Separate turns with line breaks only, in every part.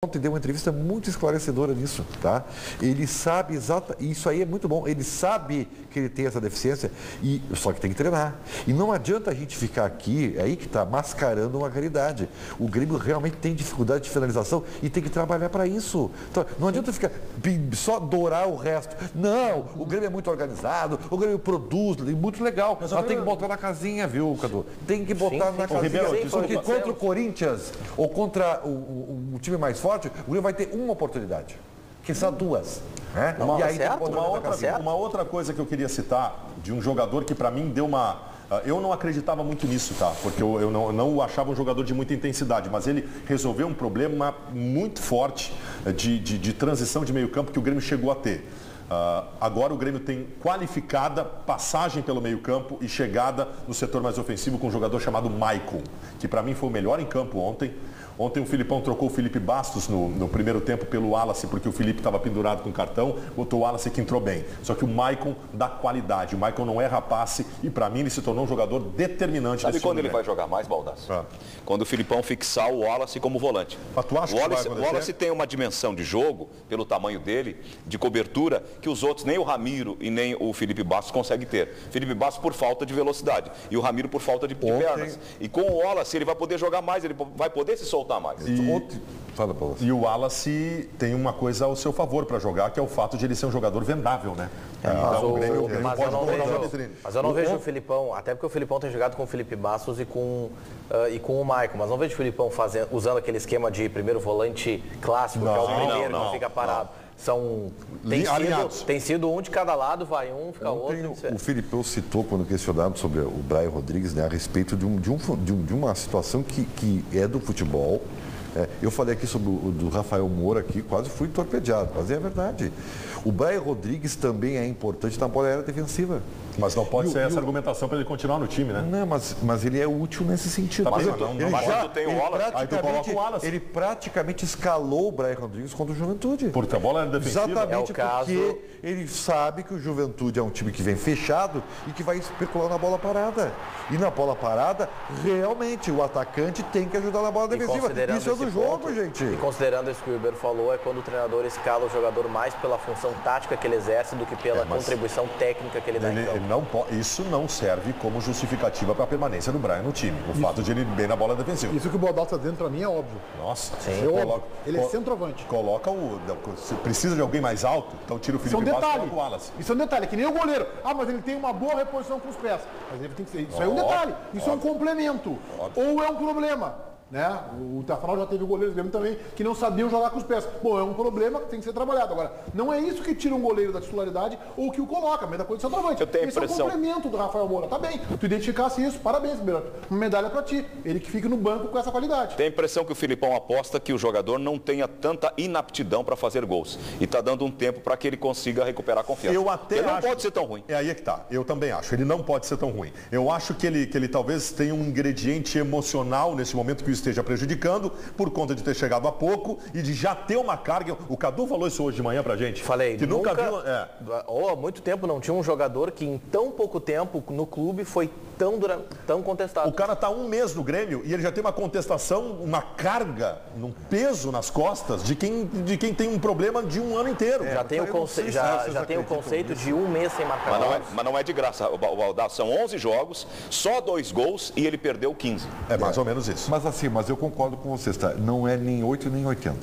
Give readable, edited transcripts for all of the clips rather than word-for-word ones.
Ontem deu uma entrevista muito esclarecedora nisso, tá? Ele sabe exatamente, isso aí é muito bom, ele sabe que ele tem essa deficiência, só que tem que treinar. E não adianta a gente ficar aqui, aí que está mascarando uma realidade. O Grêmio realmente tem dificuldade de finalização e tem que trabalhar para isso. Então, não adianta ficar só adorar o resto. Não, o Grêmio é muito organizado, o Grêmio produz, é muito legal, mas tem que botar na casinha, viu, Cadu? Tem que botar na casinha. Porque contra o Corinthians ou contra o time mais forte, o Grêmio vai ter uma oportunidade, que são duas. Né?
E aí uma outra coisa que eu queria citar, de um jogador que para mim deu uma... Eu não acreditava muito nisso, tá? Porque eu não o achava um jogador de muita intensidade, mas ele resolveu um problema muito forte de transição de meio campo que o Grêmio chegou a ter. Agora o Grêmio tem qualificada passagem pelo meio campo e chegada no setor mais ofensivo com um jogador chamado Maicon, que para mim foi o melhor em campo ontem. Ontem o Filipão trocou o Felipe Bastos no primeiro tempo pelo Wallace, porque o Felipe estava pendurado com cartão, botou o Wallace que entrou bem. Só que o Maicon dá qualidade, o Maicon não erra passe e para mim ele se tornou um jogador determinante.
Sabe quando ele vai jogar mais, Baldasso? Quando o Filipão fixar o Wallace como volante. O Wallace tem uma dimensão de jogo, pelo tamanho dele, de cobertura, que os outros, nem o Ramiro e nem o Felipe Bastos conseguem ter. Felipe Bastos por falta de velocidade e o Ramiro por falta de pernas. E com o Wallace ele vai poder jogar mais, ele vai poder se soltar mais.
E o Wallace tem uma coisa ao seu favor para jogar, que é o fato de ele ser um jogador vendável, né?
Mas eu não vejo o Filipão, até porque o Filipão tem jogado com o Felipe Bastos e com o Maicon, mas não vejo o Filipão usando aquele esquema de primeiro volante clássico, que é o primeiro, que fica parado. Tem sido um de cada lado, vai um, fica outro.
O Filipão citou, quando questionado sobre o Brian Rodrigues, né, a respeito de uma situação que é do futebol. Eu falei aqui sobre o do Rafael Moura, aqui, quase fui torpedeado, mas é verdade. O Brian Rodrigues também é importante na bola aérea defensiva.
Mas não pode ser essa argumentação para ele continuar no time, né?
Não, mas ele é útil nesse sentido. Ele praticamente escalou o Brian Rodrigues contra o Juventude.
Porque a bola era defensiva.
Exatamente porque ele sabe que o Juventude é um time que vem fechado e que vai especular na bola parada. E na bola parada, realmente, o atacante tem que ajudar na bola defensiva. Isso é do jogo, gente.
E considerando isso que o Weber falou, é quando o treinador escala o jogador mais pela função tática que ele exerce do que pela contribuição técnica que ele dá em campo.
Isso não serve como justificativa para a permanência do Brian no time. O fato de ele ir bem na bola defensiva.
Isso que o Bodal está dentro para mim é óbvio.
Nossa.
Ele é centroavante.
Se precisa de alguém mais alto, então tira o Felipe Bastos e coloca o Wallace.
Isso é um detalhe, que nem o goleiro. Mas ele tem uma boa reposição com os pés. Mas ele tem que ser. Isso é um detalhe. Isso é um complemento. Ou é um problema. Né? O Tafanal já teve goleiros também que não sabiam jogar com os pés. Bom, é um problema que tem que ser trabalhado. Agora, não é isso que tira um goleiro da titularidade ou que o coloca, mas da coisa do centroavante. Esse é o complemento do Rafael Moura. Tá bem. Tu identificasse isso, parabéns, Beirato. Uma medalha pra ti. Ele que fica no banco com essa qualidade.
Tem a impressão que o Filipão aposta que o jogador não tenha tanta inaptidão para fazer gols. E tá dando um tempo para que ele consiga recuperar a confiança. Ele não pode ser tão ruim.
É aí que tá. Eu também acho. Ele não pode ser tão ruim. Eu acho que ele talvez tenha um ingrediente emocional nesse momento que o esteja prejudicando por conta de ter chegado há pouco e de já ter uma carga. O Cadu falou isso hoje de manhã pra gente.
Falei, que nunca viu. Há muito tempo não tinha um jogador que em tão pouco tempo no clube foi tão contestado.
O cara tá um mês no Grêmio e ele já tem uma contestação, uma carga, um peso nas costas de quem tem um problema de um ano inteiro.
Já tem o conceito de um mês sem marcar.
Mas não é de graça. São 11 jogos, só 2 gols e ele perdeu 15.
É mais ou menos isso.
Mas eu concordo com vocês, tá? Não é nem 8 nem 80.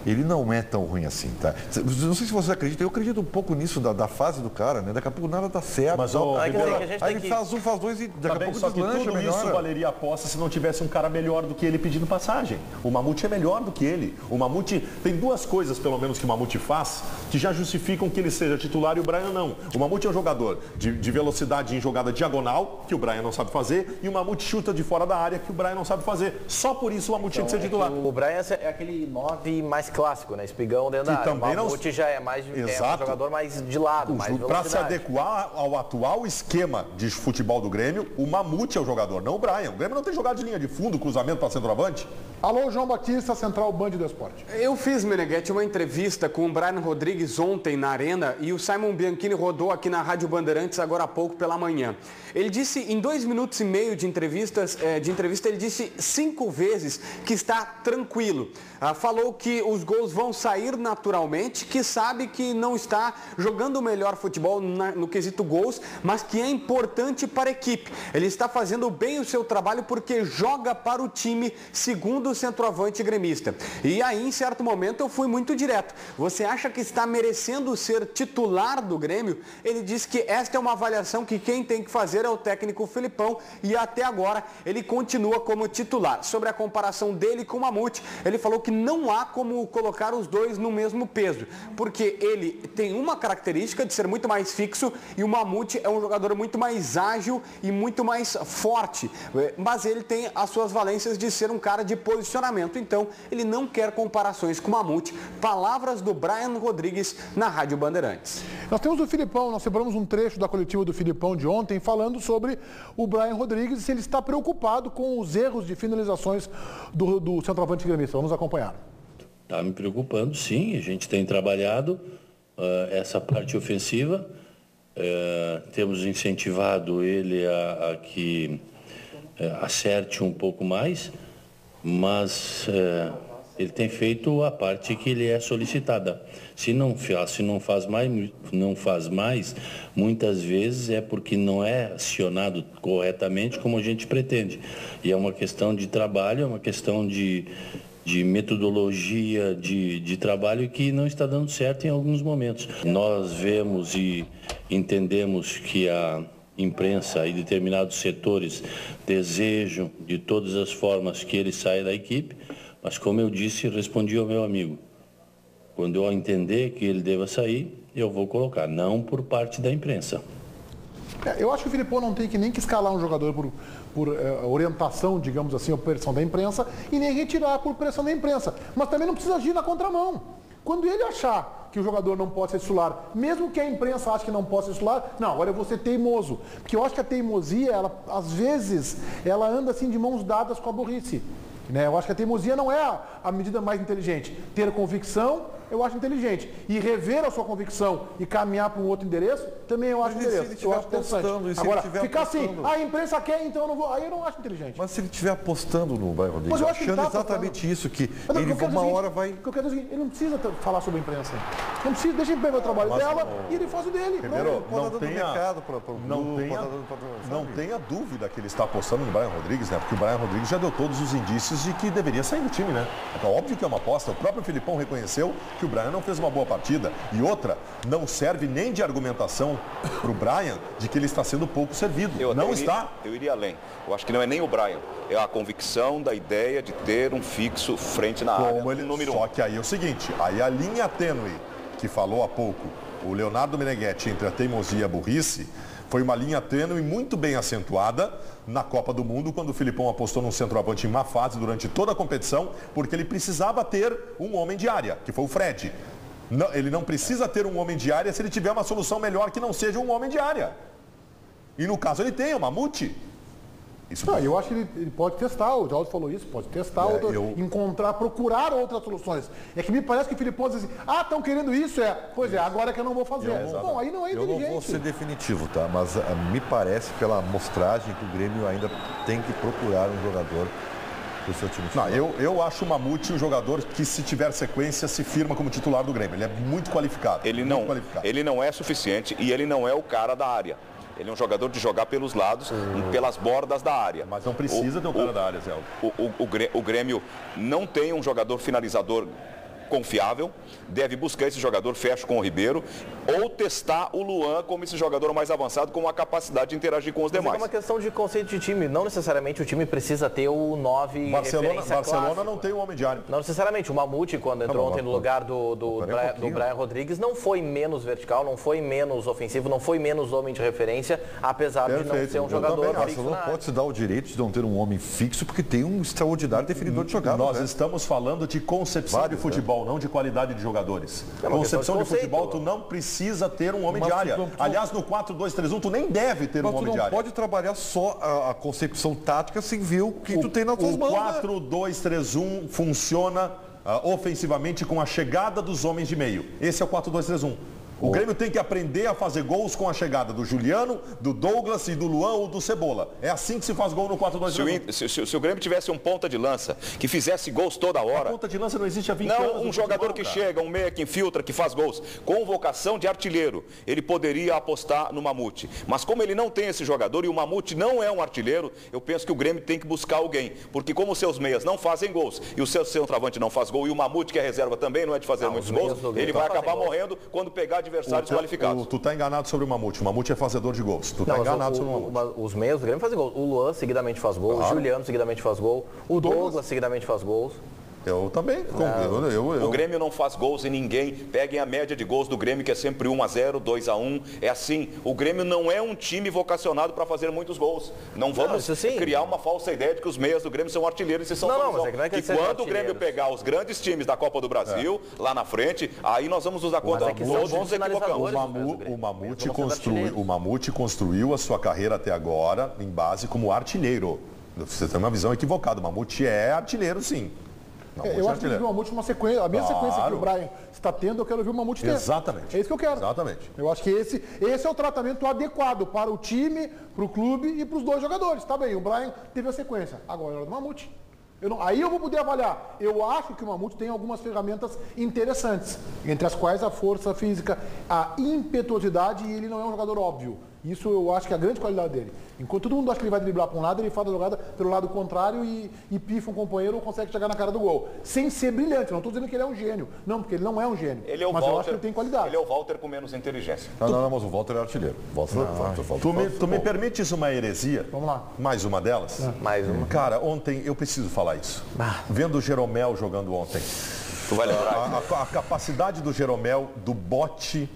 Ele não é tão ruim assim, tá? Não sei se você acredita, eu acredito um pouco nisso da fase do cara, né? Daqui a pouco nada dá certo.
Mas
aí ele faz um, faz dois e daqui a pouco
só que tudo isso valeria a aposta se não tivesse um cara melhor do que ele pedindo passagem. O Mamute é melhor do que ele. O Mamute tem duas coisas, pelo menos, que o Mamute faz, que já justificam que ele seja titular e o Brian não. O Mamute é um jogador de velocidade em jogada diagonal, que o Brian não sabe fazer, e o Mamute chuta de fora da área, que o Brian não sabe fazer. Só por isso o Mamute tinha que ser titular.
O Brian é aquele 9 mais clássico, né? Espigão dentro da área. O Mamute já é mais um jogador mais de lado, mais velocidade.
Para se adequar ao atual esquema de futebol do Grêmio, Grêmio, o Mamute é o jogador, não o Brian. O Grêmio não tem jogado de linha de fundo, cruzamento para centroavante.
Alô, João Batista, Central Band do Esporte.
Eu fiz, Meneghetti, uma entrevista com o Brian Rodrigues ontem na Arena e o Simon Bianchini rodou aqui na Rádio Bandeirantes agora há pouco pela manhã. Ele disse, em 2 minutos e meio de entrevista, ele disse 5 vezes que está tranquilo. Falou que os gols vão sair naturalmente, que sabe que não está jogando o melhor futebol no quesito gols, mas que é importante para a equipe. Ele está fazendo bem o seu trabalho porque joga para o time, segundo o centroavante gremista. E aí, em certo momento, eu fui muito direto. Você acha que está merecendo ser titular do Grêmio? Ele disse que esta é uma avaliação que quem tem que fazer é o técnico Filipão e até agora ele continua como titular. Sobre a comparação dele com o Mamute, ele falou que não há como colocar os dois no mesmo peso, porque ele tem uma característica de ser muito mais fixo e o Mamute é um jogador muito mais ágil e muito mais forte, mas ele tem as suas valências de ser um cara de posicionamento, então ele não quer comparações com o Mamute. Palavras do Brian Rodrigues na Rádio Bandeirantes.
Nós temos o Filipão, nós separamos um trecho da coletiva do Filipão de ontem falando sobre o Brian Rodrigues e se ele está preocupado com os erros de finalizações do centroavante gremista. Vamos acompanhar.
Está me preocupando, sim. A gente tem trabalhado essa parte ofensiva. Temos incentivado ele a que acerte um pouco mais, mas ele tem feito a parte que ele é solicitada. Se não faz mais, muitas vezes é porque não é acionado corretamente como a gente pretende. E é uma questão de trabalho, é uma questão de metodologia de trabalho que não está dando certo em alguns momentos. Nós vemos e entendemos que a imprensa e determinados setores desejam de todas as formas que ele saia da equipe, mas como eu disse, respondi ao meu amigo, quando eu entender que ele deva sair, eu vou colocar, não por parte da imprensa.
Eu acho que o Filipão não tem nem que escalar um jogador por orientação, digamos assim, ou pressão da imprensa, e nem retirar por pressão da imprensa. Mas também não precisa agir na contramão. Quando ele achar que o jogador não pode ser titular, mesmo que a imprensa ache que não pode ser titular, não, agora eu vou ser teimoso. Porque eu acho que a teimosia, às vezes, ela anda assim de mãos dadas com a burrice. Né? Eu acho que a teimosia não é a medida mais inteligente. Ter convicção, eu acho inteligente. E rever a sua convicção e caminhar para um outro endereço, também eu acho interessante. Agora, ficar assim, a imprensa quer, então eu não vou. Aí eu não acho inteligente.
Mas se ele estiver apostando no Brian Rodrigues, achando exatamente isso, que ele uma hora vai...
O que eu quero dizer é o seguinte, ele não precisa falar sobre a imprensa. Não precisa, deixa ele pegar o trabalho dela e ele faz o dele.
Primeiro, não tenha dúvida que ele está apostando no Brian Rodrigues, né? Porque o Brian Rodrigues já deu todos os indícios de que deveria sair do time, né? Então, óbvio que é uma aposta. O próprio Filipão reconheceu que o Brian não fez uma boa partida. E outra, não serve nem de argumentação para o Brian de que ele está sendo pouco servido.
Eu iria além. Eu acho que não é nem o Brian. É a convicção da ideia de ter um fixo frente na área.
Só que aí é o seguinte, aí a linha tênue que falou há pouco o Leonardo Meneghetti entre a teimosia e a burrice, foi uma linha tênue muito bem acentuada na Copa do Mundo, quando o Filipão apostou num centroavante em má fase durante toda a competição, porque ele precisava ter um homem de área, que foi o Fred. Não, ele não precisa ter um homem de área se ele tiver uma solução melhor que não seja um homem de área. E no caso ele tem, o Mamute.
Eu acho que ele pode testar, o Geraldo falou isso, pode testar, procurar outras soluções. É que me parece que o Filipão diz assim, estão querendo isso, pois é, agora é que eu não vou fazer. Bom, aí não é inteligente.
Eu não vou ser definitivo, tá? Mas me parece, pela amostragem, que o Grêmio ainda tem que procurar um jogador para o seu time titular.
Eu acho o Mamute um jogador que, se tiver sequência, se firma como titular do Grêmio. Ele é muito qualificado.
Ele não é suficiente e ele não é o cara da área. Ele é um jogador de jogar pelos lados e pelas bordas da área.
Mas não precisa ter um cara da área, Zé.
O Grêmio não tem um jogador finalizador confiável, deve buscar esse jogador, fecha com o Ribeiro, ou testar o Luan como esse jogador mais avançado, com a capacidade de interagir com os demais.
É uma questão de conceito de time, não necessariamente o time precisa ter o 9
Barcelona não tem um homem de área.
Não necessariamente, o Mamute, quando entrou ontem no lugar do Brian Rodrigues, não foi menos vertical, não foi menos ofensivo, não foi menos homem de referência, apesar de não ser um jogador fixo.
Barcelona pode se dar o direito de não ter um homem fixo, porque tem um extraordinário definidor de jogada.
Nós estamos falando de concepção de futebol futebol, não de qualidade de jogadores. Concepção de futebol, tu não precisa ter um homem de área. Aliás, no 4-2-3-1, tu nem deve ter um homem de área.
Tu não pode trabalhar só a concepção tática sem ver o que tu tem nas tuas mãos.
O 4-2-3-1 funciona ofensivamente com a chegada dos homens de meio. Esse é o 4-2-3-1. O Grêmio tem que aprender a fazer gols com a chegada do Juliano, do Douglas e do Luan ou do Cebola. É assim que se faz gol no 4-2-3-1.
Se o Grêmio tivesse um ponta de lança que fizesse gols toda hora...
A ponta de lança não existe há 20 anos.
Não, um jogador que chega, um meia que infiltra, que faz gols, com vocação de artilheiro, ele poderia apostar no Mamute. Mas como ele não tem esse jogador e o Mamute não é um artilheiro, eu penso que o Grêmio tem que buscar alguém. Porque como os seus meias não fazem gols e o seu centroavante não faz gol e o Mamute, que é reserva também, não é de fazer muitos gols, ele vai acabar morrendo quando pegar adversários qualificados.
Tu tá enganado sobre o Mamute. O Mamute é fazedor de gols. Tu tá enganado sobre o Mamute.
Os meios do Grêmio fazem gol. O Luan seguidamente faz gol, o Juliano seguidamente faz gol, o Douglas seguidamente faz gols.
Eu também.
O Grêmio não faz gols em ninguém. Peguem a média de gols do Grêmio, que é sempre 1-0, 2-1. É assim. O Grêmio não é um time vocacionado para fazer muitos gols. Não vamos criar uma falsa ideia de que os meias do Grêmio são artilheiros e são
e
quando o Grêmio pegar os grandes times da Copa do Brasil, lá na frente, aí nós vamos nos dar conta que todos nos equivocamos.
O Mamute construiu a sua carreira até agora em base como artilheiro. Você tem uma visão equivocada. O Mamute é artilheiro, sim.
Eu acho que ele viu o Mamute uma sequência, a mesma sequência que o Brian está tendo, eu quero ver o Mamute ter.
Exatamente.
É isso que eu quero.
Exatamente.
Eu acho que esse é o tratamento adequado para o time, para o clube e para os dois jogadores. Tá bem, o Brian teve a sequência. Agora é hora do Mamute. Aí eu vou poder avaliar. Eu acho que o Mamute tem algumas ferramentas interessantes, entre as quais a força física, a impetuosidade, e ele não é um jogador óbvio. Isso eu acho que é a grande qualidade dele. Enquanto todo mundo acha que ele vai driblar para um lado, ele faz a jogada pelo lado contrário e pifa um companheiro ou consegue chegar na cara do gol. Sem ser brilhante. Não estou dizendo que ele é um gênio. Não, porque ele não é um gênio.
Ele é o
mas
Walter,
eu acho que ele tem qualidade.
Ele é o Walter com menos inteligência.
Não, mas o Walter é artilheiro.
Tu me permites uma heresia?
Vamos lá.
Mais uma delas?
Mais uma.
Cara, ontem eu preciso falar isso. Vendo o Jeromel jogando ontem.
Tu vai lembrar.
A capacidade do Jeromel, do bote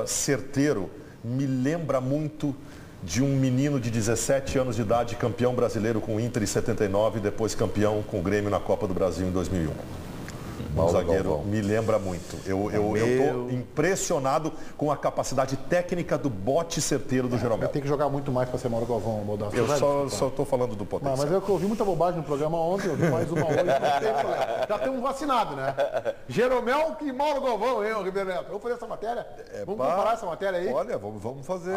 certeiro, me lembra muito de um menino de 17 anos de idade, campeão brasileiro com o Inter em 79 e depois campeão com o Grêmio na Copa do Brasil em 2001. Um zagueiro me lembra muito. Eu estou impressionado com a capacidade técnica do bote certeiro do Jeromel.
Vai ter que jogar muito mais para ser Mauro Galvão, Baldasso.
Eu só estou falando do potencial.
Mas eu ouvi muita bobagem no programa ontem, eu vi mais uma hoje, não tem problema. Já temos vacinado, né? Jeromel e Mauro Galvão, Ribeiro Neto. Vamos fazer essa matéria? Vamos comparar essa matéria aí?
Olha, vamos fazer.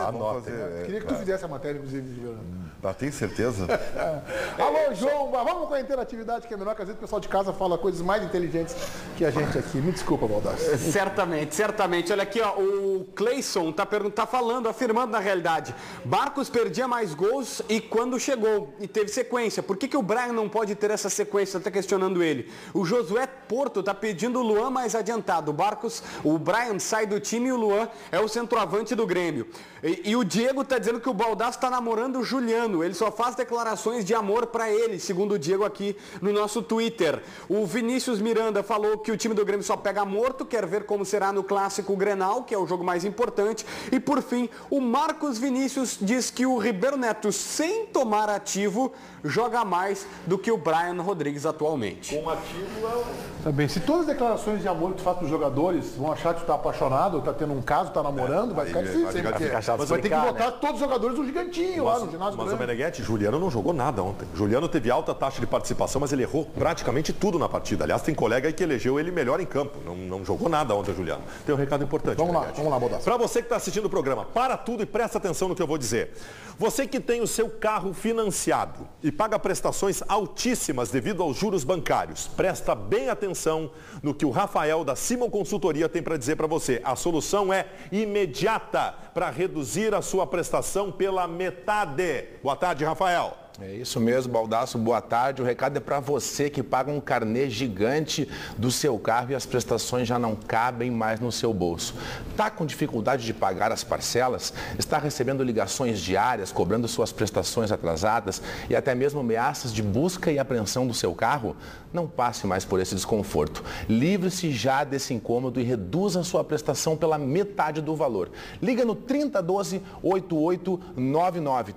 Queria que tu fizesse a matéria, inclusive, Ribeiro Neto.
Tem certeza?
Alô, João, vamos com a interatividade, que é menor, que às vezes o pessoal de casa fala coisas mais inteligentes que a gente aqui. Me desculpa, Baldasso.
Certamente. Olha aqui, ó, o Cleison tá falando, afirmando na realidade. Barcos perdia mais gols e quando chegou e teve sequência. Por que o Brian não pode ter essa sequência? Está questionando ele. O Josué Porto tá pedindo o Luan mais adiantado. O Brian sai do time e o Luan é o centroavante do Grêmio. E o Diego tá dizendo que o Baldasso está namorando o Juliano. Ele só faz declarações de amor para ele, segundo o Diego aqui no nosso Twitter. O Vinícius Miranda falou que o time do Grêmio só pega morto, quer ver como será no Clássico Grenal, que é o jogo mais importante. E por fim, o Marcos Vinícius diz que o Ribeiro Neto, sem tomar ativo, joga mais do que o Brian Rodrigues atualmente.
Com ativo
Também, se todas as declarações de amor que tu faz para os jogadores vão achar que tu tá apaixonado, tá tendo um caso, tá namorando, vai ficar difícil. Mas vai ter que botar todos os jogadores no gigantinho lá no ginásio.
Mas o Meneghetti, Juliano não jogou nada ontem. Juliano teve alta taxa de participação, mas ele errou praticamente tudo na partida. Aliás, tem colega aí que elegeu ele melhor em campo. Não jogou nada ontem, Juliano. Tem um recado importante.
Vamos lá, Baldasso.
Para você que está assistindo o programa, para tudo e presta atenção no que eu vou dizer. Você que tem o seu carro financiado e paga prestações altíssimas devido aos juros bancários, presta bem atenção no que o Rafael da Simon Consultoria tem para dizer para você. A solução é imediata para reduzir a sua prestação pela metade. Boa tarde, Rafael.
É isso mesmo, Baldasso, boa tarde. O recado é para você que paga um carnê gigante do seu carro e as prestações já não cabem mais no seu bolso. Está com dificuldade de pagar as parcelas? Está recebendo ligações diárias, cobrando suas prestações atrasadas e até mesmo ameaças de busca e apreensão do seu carro? Não passe mais por esse desconforto. Livre-se já desse incômodo e reduza a sua prestação pela metade do valor. Liga no 3012-8899,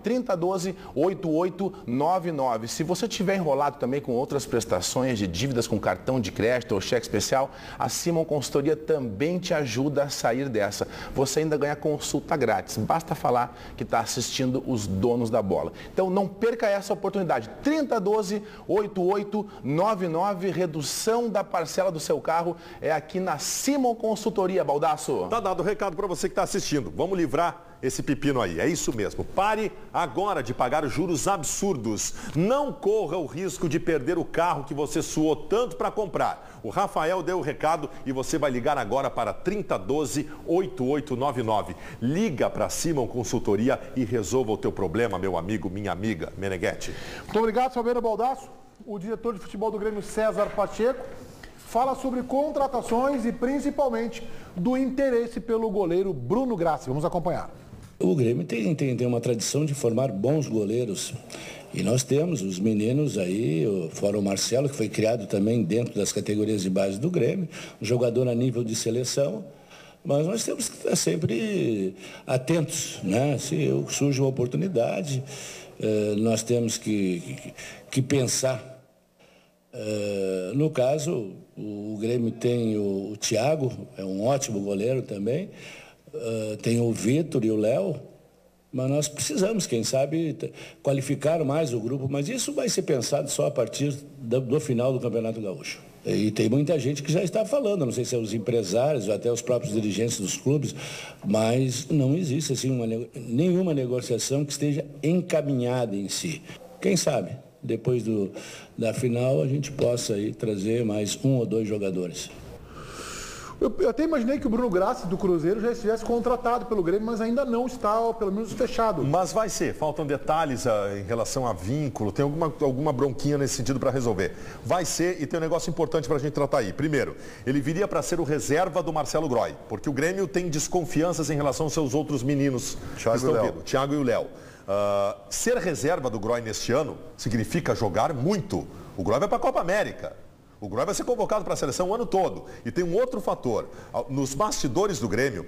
3012-8899. 8899. Se você tiver enrolado também com outras prestações de dívidas com cartão de crédito ou cheque especial, a Simon Consultoria também te ajuda a sair dessa. Você ainda ganha consulta grátis. Basta falar que está assistindo os donos da bola. Então não perca essa oportunidade. 3012-8899, redução da parcela do seu carro é aqui na Simon Consultoria, Baldasso.
Tá dado o recado para você que está assistindo. Vamos livrar esse pepino aí, é isso mesmo. Pare agora de pagar juros absurdos. Não corra o risco de perder o carro que você suou tanto para comprar. O Rafael deu o recado e você vai ligar agora para 3012-8899. Liga para Simon Consultoria e resolva o teu problema, meu amigo, minha amiga Meneghetti.
Muito obrigado, Fabiano Baldasso. O diretor de futebol do Grêmio, César Pacheco, fala sobre contratações e principalmente do interesse pelo goleiro Bruno Grassi. Vamos acompanhar.
O Grêmio tem uma tradição de formar bons goleiros. E nós temos os meninos aí, fora o Marcelo, que foi criado também dentro das categorias de base do Grêmio, um jogador a nível de seleção. Mas nós temos que estar sempre atentos, né? Se surge uma oportunidade, nós temos que pensar. No caso, o Grêmio tem o Thiago, é um ótimo goleiro também. Tem o Vitor e o Léo, mas nós precisamos, quem sabe, qualificar mais o grupo, mas isso vai ser pensado só a partir do final do Campeonato Gaúcho. E tem muita gente que já está falando, não sei se é os empresários ou até os próprios dirigentes dos clubes, mas não existe assim, nenhuma negociação que esteja encaminhada em si. Quem sabe, depois da final, a gente possa aí trazer mais 1 ou 2 jogadores.
Eu até imaginei que o Bruno Grassi do Cruzeiro já estivesse contratado pelo Grêmio, mas ainda não está, pelo menos, fechado.
Mas vai ser, faltam detalhes em relação a vínculo, tem alguma bronquinha nesse sentido para resolver. Vai ser, e tem um negócio importante para a gente tratar aí. Primeiro, ele viria para ser o reserva do Marcelo Groy, porque o Grêmio tem desconfianças em relação aos seus outros meninos que estão vindo, Thiago e o Léo. Ser reserva do Groy neste ano significa jogar muito. O Groy vai para a Copa América. O Groy vai ser convocado para a seleção o ano todo. E tem um outro fator. Nos bastidores do Grêmio,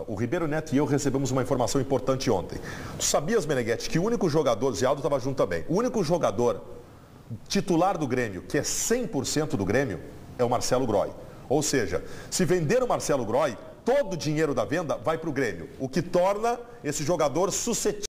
o Ribeiro Neto e eu recebemos uma informação importante ontem. Tu sabias, Meneghetti, que o único jogador, Zé Aldo estava junto também, o único jogador titular do Grêmio, que é 100% do Grêmio, é o Marcelo Groy. Ou seja, se vender o Marcelo Groy, todo o dinheiro da venda vai para o Grêmio, o que torna esse jogador suscetível